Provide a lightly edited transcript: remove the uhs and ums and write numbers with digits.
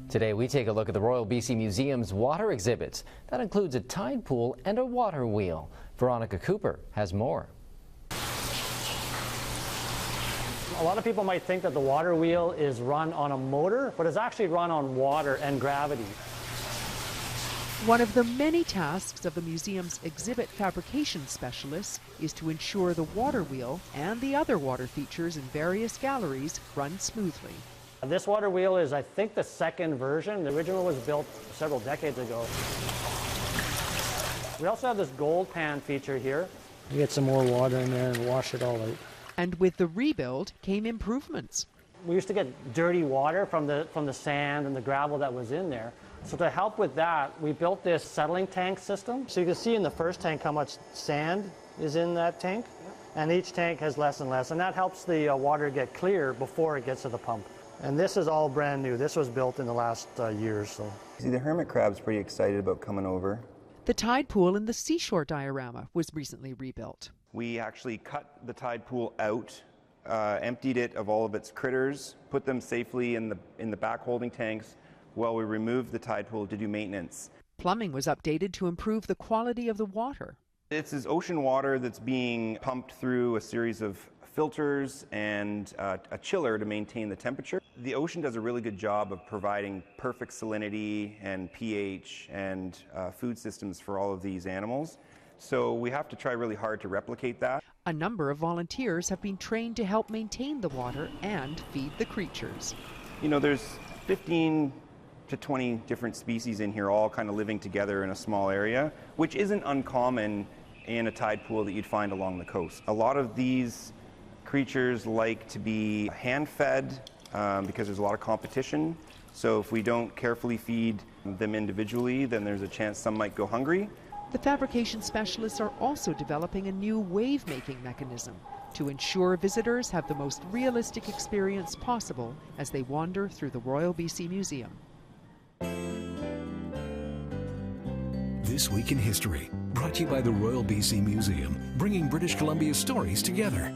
Today we take a look at the Royal BC Museum's water exhibits. That includes a tide pool and a water wheel. Veronica Cooper has more. A lot of people might think that the water wheel is run on a motor, but it's actually run on water and gravity. One of the many tasks of the museum's Exhibit Fabrications Specialists is to ensure the water wheel and the other water features in various galleries run smoothly. This water wheel is, I think, the second version. The original was built several decades ago. We also have this gold pan feature here. You get some more water in there and wash it all out. And with the rebuild came improvements. We used to get dirty water from the sand and the gravel that was in there. So to help with that, we built this settling tank system. So you can see in the first tank how much sand is in that tank. And each tank has less and less. And that helps the water get clear before it gets to the pump. And this is all brand new. This was built in the last year or so. See, the hermit crab's pretty excited about coming over. The tide pool in the seashore diorama was recently rebuilt. We actually cut the tide pool out, emptied it of all of its critters, put them safely in the back holding tanks while we removed the tide pool to do maintenance. Plumbing was updated to improve the quality of the water. This is ocean water that's being pumped through a series of filters and a chiller to maintain the temperature. The ocean does a really good job of providing perfect salinity and pH and food systems for all of these animals. So we have to try really hard to replicate that. A number of volunteers have been trained to help maintain the water and feed the creatures. You know, there's 15 to 20 different species in here, all kind of living together in a small area, which isn't uncommon in a tide pool that you'd find along the coast. A lot of these creatures like to be hand-fed because there's a lot of competition. So if we don't carefully feed them individually, then there's a chance some might go hungry. The fabrication specialists are also developing a new wave-making mechanism to ensure visitors have the most realistic experience possible as they wander through the Royal BC Museum. This Week in History, brought to you by the Royal BC Museum, bringing British Columbia's stories together.